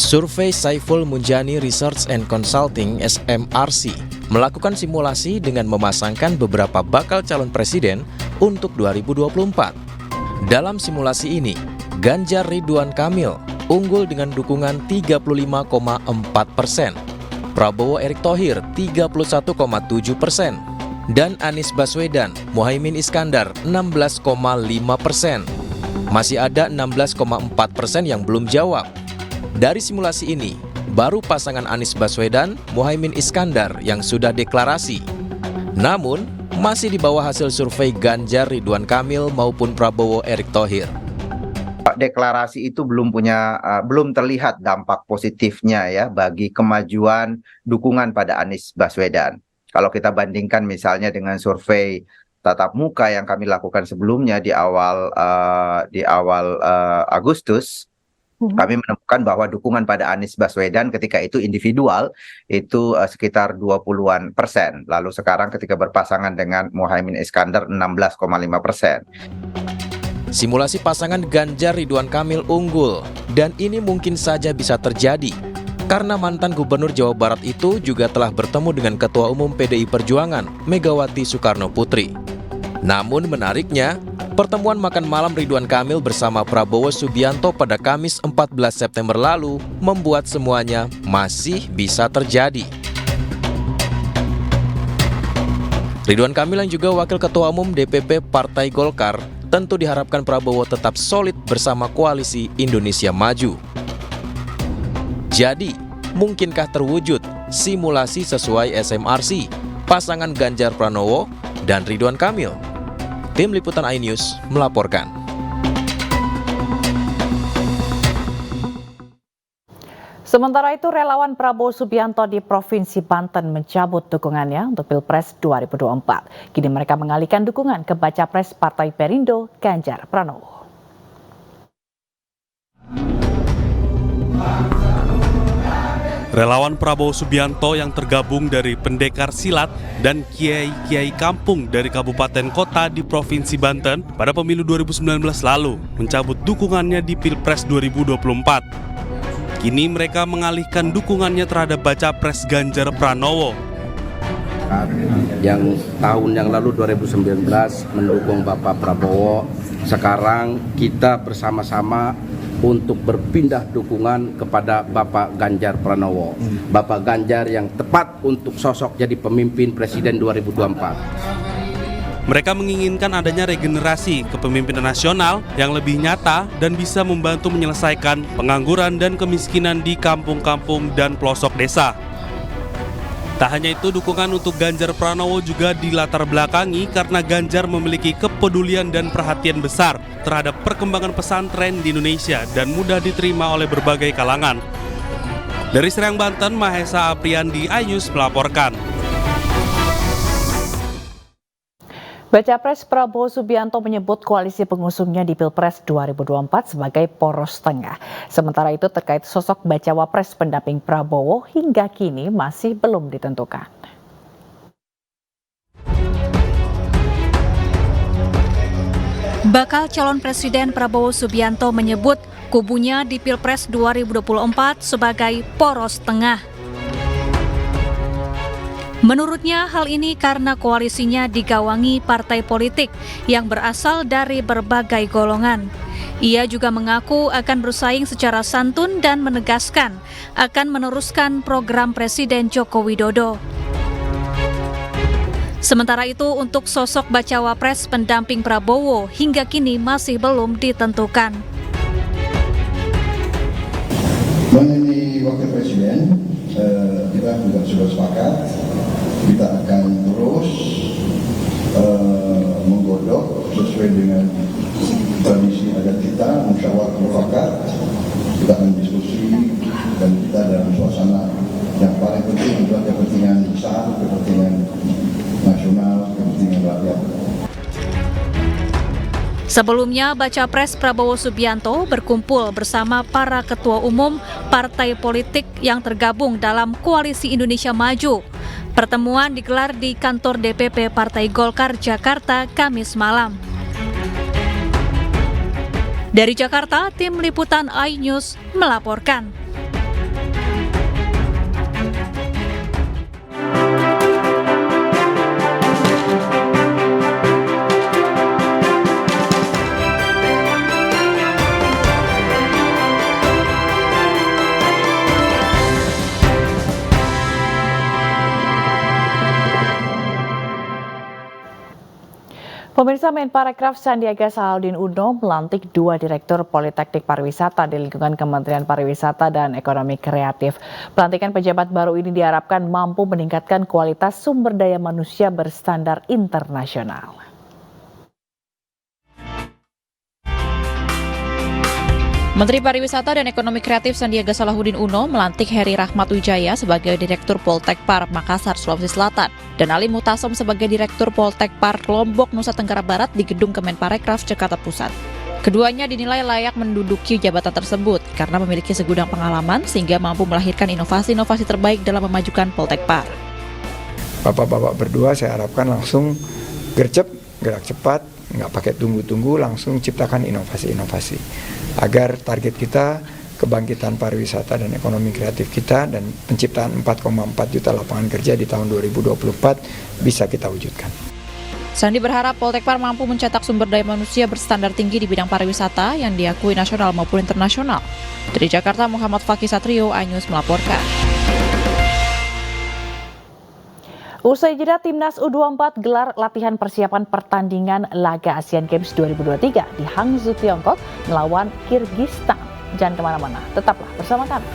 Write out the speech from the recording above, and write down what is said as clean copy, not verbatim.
Survei Saiful Munjani Research and Consulting (SMRC) melakukan simulasi dengan memasangkan beberapa bakal calon presiden untuk 2024. Dalam simulasi ini, Ganjar Ridwan Kamil unggul dengan dukungan 35,4%, Prabowo Erick Thohir 31,7%, dan Anies Baswedan Muhaimin Iskandar 16,5%. Masih ada 16,4% yang belum jawab. Dari simulasi ini, baru pasangan Anies Baswedan Muhaimin Iskandar yang sudah deklarasi. Namun, masih di bawah hasil survei Ganjar Ridwan Kamil maupun Prabowo Erick Thohir. Deklarasi itu belum terlihat dampak positifnya ya bagi kemajuan dukungan pada Anies Baswedan. Kalau kita bandingkan misalnya dengan survei tatap muka yang kami lakukan sebelumnya di awal Agustus, kami menemukan bahwa dukungan pada Anies Baswedan ketika itu individual itu sekitar 20-an%. Lalu sekarang ketika berpasangan dengan Muhaimin Iskandar 16,5%. Simulasi pasangan Ganjar Ridwan Kamil unggul, dan ini mungkin saja bisa terjadi karena mantan Gubernur Jawa Barat itu juga telah bertemu dengan Ketua Umum PDI Perjuangan Megawati Soekarno Putri. Namun menariknya, pertemuan makan malam Ridwan Kamil bersama Prabowo Subianto pada Kamis 14 September lalu membuat semuanya masih bisa terjadi. Ridwan Kamil yang juga Wakil Ketua Umum DPP Partai Golkar tentu diharapkan Prabowo tetap solid bersama koalisi Indonesia Maju. Jadi, mungkinkah terwujud simulasi sesuai SMRC, pasangan Ganjar Pranowo dan Ridwan Kamil? Tim Liputan iNews melaporkan. Sementara itu, relawan Prabowo Subianto di Provinsi Banten mencabut dukungannya untuk Pilpres 2024. Kini mereka mengalihkan dukungan ke baca pres Partai Perindo, Ganjar Pranowo. Relawan Prabowo Subianto yang tergabung dari pendekar silat dan kiai-kiai kampung dari kabupaten kota di Provinsi Banten pada pemilu 2019 lalu mencabut dukungannya di Pilpres 2024. Kini mereka mengalihkan dukungannya terhadap baca pres Ganjar Pranowo. Yang tahun yang lalu 2019 mendukung Bapak Prabowo, sekarang kita bersama-sama untuk berpindah dukungan kepada Bapak Ganjar Pranowo. Bapak Ganjar yang tepat untuk sosok jadi pemimpin Presiden 2024. Mereka menginginkan adanya regenerasi kepemimpinan nasional yang lebih nyata dan bisa membantu menyelesaikan pengangguran dan kemiskinan di kampung-kampung dan pelosok desa. Tak hanya itu, dukungan untuk Ganjar Pranowo juga dilatar belakangi karena Ganjar memiliki kepedulian dan perhatian besar terhadap perkembangan pesantren di Indonesia dan mudah diterima oleh berbagai kalangan. Dari Serang, Banten, Mahesa Apriandi, iNews melaporkan. Baca pres Prabowo Subianto menyebut koalisi pengusungnya di Pilpres 2024 sebagai poros tengah. Sementara itu terkait sosok bacawa pres pendamping Prabowo hingga kini masih belum ditentukan. Bakal calon Presiden Prabowo Subianto menyebut kubunya di Pilpres 2024 sebagai poros tengah. Menurutnya hal ini karena koalisinya digawangi partai politik yang berasal dari berbagai golongan. Ia juga mengaku akan bersaing secara santun dan menegaskan akan meneruskan program Presiden Joko Widodo. Sementara itu untuk sosok bacawa pres pendamping Prabowo hingga kini masih belum ditentukan. Mengenai wakil presiden, kita juga sudah sepakat. Kita akan terus menggodok sesuai dengan tradisi adat kita, musyawarah mufakat. Kita akan diskusi dan kita dalam suasana yang paling penting adalah kepentingan besar, kepentingan nasional, kepentingan rakyat. Sebelumnya, baca pres Prabowo Subianto berkumpul bersama para ketua umum partai politik yang tergabung dalam Koalisi Indonesia Maju. Pertemuan digelar di kantor DPP Partai Golkar Jakarta Kamis malam. Dari Jakarta, tim liputan iNews melaporkan. Pemirsa, Menparekraf Sandiaga Salahuddin Uno melantik 2 direktur Politeknik Pariwisata di lingkungan Kementerian Pariwisata dan Ekonomi Kreatif. Pelantikan pejabat baru ini diharapkan mampu meningkatkan kualitas sumber daya manusia berstandar internasional. Menteri Pariwisata dan Ekonomi Kreatif Sandiaga Salahuddin Uno melantik Heri Rahmat Wijaya sebagai Direktur Poltekpar Makassar, Sulawesi Selatan, dan Ali Mutasom sebagai Direktur Poltekpar Lombok, Nusa Tenggara Barat di Gedung Kemenparekraf, Jakarta Pusat. Keduanya dinilai layak menduduki jabatan tersebut karena memiliki segudang pengalaman sehingga mampu melahirkan inovasi-inovasi terbaik dalam memajukan Poltekpar. Bapak-bapak berdua saya harapkan langsung gercep, gerak cepat, nggak pakai tunggu-tunggu, langsung ciptakan inovasi-inovasi agar target kita kebangkitan pariwisata dan ekonomi kreatif kita dan penciptaan 4,4 juta lapangan kerja di tahun 2024 bisa kita wujudkan. Sandi berharap Poltekpar mampu mencetak sumber daya manusia berstandar tinggi di bidang pariwisata yang diakui nasional maupun internasional. Dari Jakarta, Muhammad Fakih Satrio, iNews melaporkan. Usai jeda, Timnas U24 gelar latihan persiapan pertandingan laga Asian Games 2023 di Hangzhou, Tiongkok melawan Kirgistan. Jangan kemana-mana, tetaplah bersama kami.